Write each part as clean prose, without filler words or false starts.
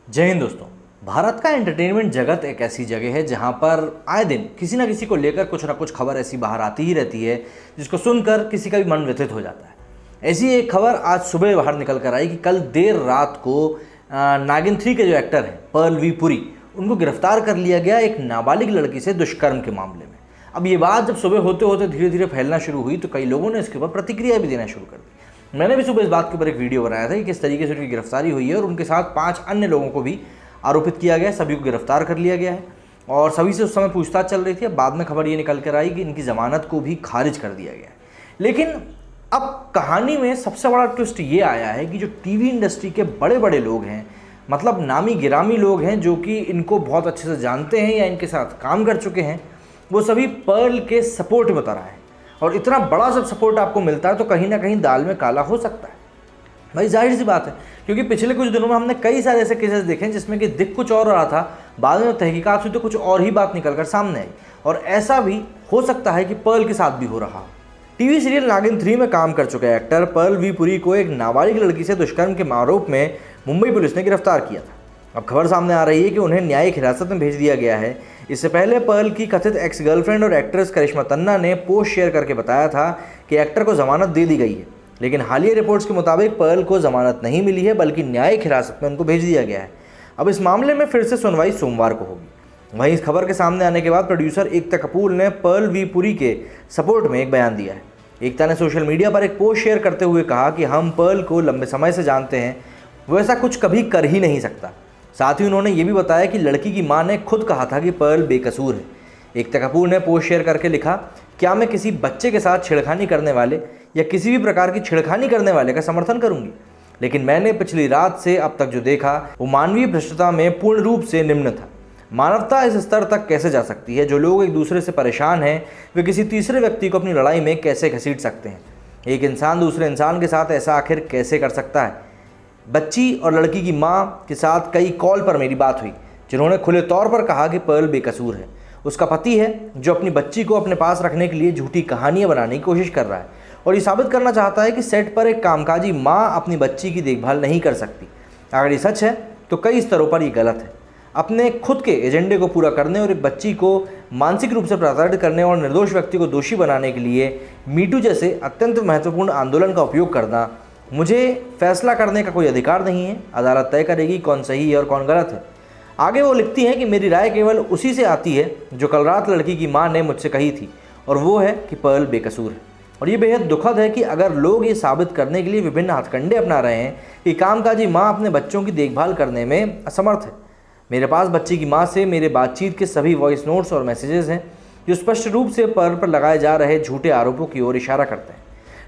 जय हिंद दोस्तों। भारत का एंटरटेनमेंट जगत एक ऐसी जगह है जहां पर आए दिन किसी ना किसी को लेकर कुछ ना कुछ खबर ऐसी बाहर आती ही रहती है जिसको सुनकर किसी का भी मन व्यथित हो जाता है। ऐसी एक खबर आज सुबह बाहर निकल कर आई कि कल देर रात को नागिन 3 के जो एक्टर हैं पर्ल वी पुरी, उनको गिरफ्तार कर लिया गया एक नाबालिग लड़की से दुष्कर्म के मामले में। अब ये बात जब सुबह होते होते धीरे धीरे फैलना शुरू हुई तो कई लोगों ने इसके ऊपर प्रतिक्रिया भी देना शुरू कर दी। मैंने भी सुबह इस बात के ऊपर एक वीडियो बनाया था कि किस तरीके से उनकी गिरफ्तारी हुई है और उनके साथ 5 अन्य लोगों को भी आरोपित किया गया है। सभी को गिरफ्तार कर लिया गया है और सभी से उस समय पूछताछ चल रही थी। अब बाद में खबर ये निकल कर आई कि इनकी ज़मानत को भी खारिज कर दिया गया है। लेकिन अब कहानी में सबसे बड़ा ट्विस्ट ये आया है कि जो टीवी इंडस्ट्री के बड़े बड़े लोग हैं, मतलब नामी गिरामी लोग हैं जो कि इनको बहुत अच्छे से जानते हैं या इनके साथ काम कर चुके हैं, वो सभी पर्ल के सपोर्ट में उतर आए हैं। और इतना बड़ा जब सपोर्ट आपको मिलता है तो कहीं ना कहीं दाल में काला हो सकता है। भाई जाहिर सी बात है, क्योंकि पिछले कुछ दिनों में हमने कई सारे ऐसे केसेस देखे हैं जिसमें कि दिख कुछ और रहा था, बाद में तहकीकात हुई तो कुछ और ही बात निकल कर सामने आई। और ऐसा भी हो सकता है कि पर्ल के साथ भी हो रहा। टीवी सीरियल नागिन 3 में काम कर चुके एक्टर पर्ल वी पुरी को एक नाबालिग लड़की से दुष्कर्म के आरोप में मुंबई पुलिस ने गिरफ्तार किया था। अब खबर सामने आ रही है कि उन्हें न्यायिक हिरासत में भेज दिया गया है। इससे पहले पर्ल की कथित एक्स गर्लफ्रेंड और एक्ट्रेस करिश्मा तन्ना ने पोस्ट शेयर करके बताया था कि एक्टर को जमानत दे दी गई है, लेकिन हालिया रिपोर्ट्स के मुताबिक पर्ल को जमानत नहीं मिली है बल्कि न्यायिक हिरासत में उनको भेज दिया गया है। अब इस मामले में फिर से सुनवाई सोमवार को होगी। वहीं इस खबर के सामने आने के बाद प्रोड्यूसर एकता कपूर ने पर्ल वी पुरी के सपोर्ट में एक बयान दिया है। एकता ने सोशल मीडिया पर एक पोस्ट शेयर करते हुए कहा कि हम पर्ल को लंबे समय से जानते हैं, वो ऐसा कुछ कभी कर ही नहीं सकता। साथ ही उन्होंने ये भी बताया कि लड़की की मां ने खुद कहा था कि पर्ल बेकसूर है। एकता कपूर ने पोस्ट शेयर करके लिखा, क्या मैं किसी बच्चे के साथ छेड़खानी करने वाले या किसी भी प्रकार की छेड़खानी करने वाले का समर्थन करूंगी, लेकिन मैंने पिछली रात से अब तक जो देखा वो मानवीय भ्रष्टता में पूर्ण रूप से निम्न था। मानवता इस स्तर तक कैसे जा सकती है? जो लोग एक दूसरे से परेशान हैं वे किसी तीसरे व्यक्ति को अपनी लड़ाई में कैसे घसीट सकते हैं? एक इंसान दूसरे इंसान के साथ ऐसा आखिर कैसे कर सकता है? बच्ची और लड़की की मां के साथ कई कॉल पर मेरी बात हुई जिन्होंने खुले तौर पर कहा कि पर्ल बेकसूर है। उसका पति है जो अपनी बच्ची को अपने पास रखने के लिए झूठी कहानियां बनाने की कोशिश कर रहा है और ये साबित करना चाहता है कि सेट पर एक कामकाजी मां अपनी बच्ची की देखभाल नहीं कर सकती। अगर ये सच है तो कई स्तरों पर ये गलत है। अपने खुद के एजेंडे को पूरा करने और एक बच्ची को मानसिक रूप से प्रताड़ित करने और निर्दोष व्यक्ति को दोषी बनाने के लिए मीटू जैसे अत्यंत महत्वपूर्ण आंदोलन का उपयोग करना, मुझे फैसला करने का कोई अधिकार नहीं है। अदालत तय करेगी कौन सही है और कौन गलत है। आगे वो लिखती हैं कि मेरी राय केवल उसी से आती है जो कल रात लड़की की मां ने मुझसे कही थी, और वो है कि पर्ल बेकसूर है। और ये बेहद दुखद है कि अगर लोग ये साबित करने के लिए विभिन्न हथकंडे अपना रहे हैं कि कामकाजी मां अपने बच्चों की देखभाल करने में असमर्थ है। मेरे पास बच्ची की मां से मेरे बातचीत के सभी वॉइस नोट्स और मैसेजेस हैं जो स्पष्ट रूप से पर्ल पर लगाए जा रहे झूठे आरोपों की ओर इशारा करते हैं।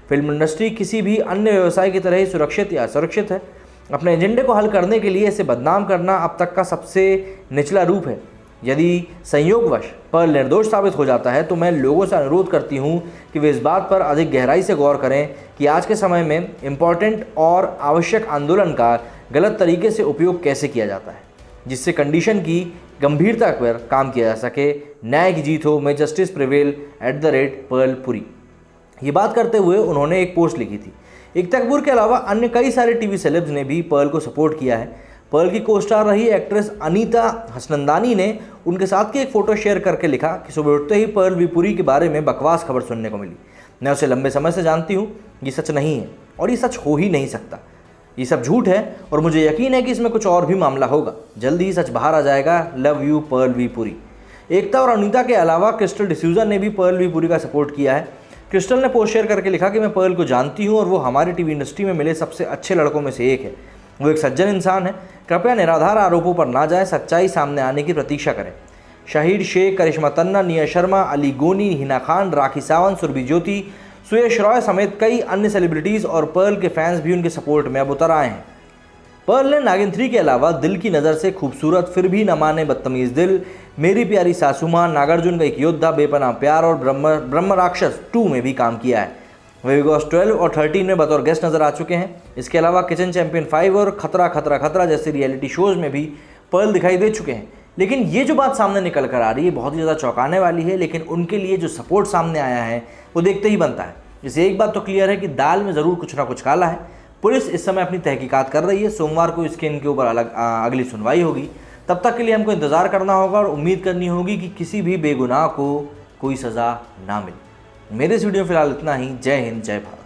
फिल्म इंडस्ट्री किसी भी अन्य व्यवसाय की तरह ही सुरक्षित या असुरक्षित है। अपने एजेंडे को हल करने के लिए इसे बदनाम करना अब तक का सबसे निचला रूप है। यदि संयोगवश पर्ल निर्दोष साबित हो जाता है तो मैं लोगों से अनुरोध करती हूं कि वे इस बात पर अधिक गहराई से गौर करें कि आज के समय में इम्पॉर्टेंट और आवश्यक आंदोलन का गलत तरीके से उपयोग कैसे किया जाता है, जिससे कंडीशन की गंभीरता पर काम किया जा सके, न्याय की जीत हो। मे जस्टिस प्रिवेल @पर्ल पुरी। ये बात करते हुए उन्होंने एक पोस्ट लिखी थी। एकता कपूर के अलावा अन्य कई सारे टीवी सेलेब्स ने भी पर्ल को सपोर्ट किया है। पर्ल की को स्टार रही एक्ट्रेस अनीता हसनंदानी ने उनके साथ की एक फ़ोटो शेयर करके लिखा कि सुबह उठते ही पर्ल वी पुरी के बारे में बकवास खबर सुनने को मिली। मैं उसे लंबे समय से जानती हूँ, ये सच नहीं है और ये सच हो ही नहीं सकता। ये सब झूठ है और मुझे यकीन है कि इसमें कुछ और भी मामला होगा। जल्दी ही सच बाहर आ जाएगा। Love you Pearl V Puri. Ekta और अनीता के अलावा क्रिस्टल डिसूजा ने भी पर्ल वी पुरी का सपोर्ट किया है। क्रिस्टल ने पोस्ट शेयर करके लिखा कि मैं पर्ल को जानती हूं और वो हमारी टीवी इंडस्ट्री में मिले सबसे अच्छे लड़कों में से एक है। वो एक सज्जन इंसान है। कृपया निराधार आरोपों पर ना जाएं, सच्चाई सामने आने की प्रतीक्षा करें। शाहिद शेख, करिश्मा तन्ना, निया शर्मा, अली गोनी, हिना खान, राखी सावंत, सुरभि ज्योति, सुयश रॉय समेत कई अन्य सेलिब्रिटीज़ और पर्ल के फैंस भी उनके सपोर्ट में अब उतर आए हैं। पर्ल ने नागिन 3 के अलावा दिल की नज़र से खूबसूरत, फिर भी न माने बदतमीज़ दिल, मेरी प्यारी सासू मां, नागार्जुन का एक योद्धा, बेपनाह प्यार और ब्रह्म राक्षस 2 में भी काम किया है। वे बिग बॉस 12 और 13 में बतौर गेस्ट नजर आ चुके हैं। इसके अलावा किचन चैंपियन 5 और खतरा खतरा खतरा जैसे रियलिटी शोज़ में भी पर्ल दिखाई दे चुके हैं। लेकिन ये जो बात सामने निकल कर आ रही है बहुत ही ज़्यादा चौंकाने वाली है, लेकिन उनके लिए जो सपोर्ट सामने आया है वो देखते ही बनता है। इससे एक बात तो क्लियर है कि दाल में ज़रूर कुछ ना कुछ काला है। पुलिस इस समय अपनी तहकीकात कर रही है। सोमवार को इसके इनके ऊपर अगली सुनवाई होगी। तब तक के लिए हमको इंतज़ार करना होगा और उम्मीद करनी होगी कि किसी भी बेगुनाह को कोई सज़ा ना मिले। मेरे इस वीडियो में फिलहाल इतना ही। जय हिंद, जय भारत।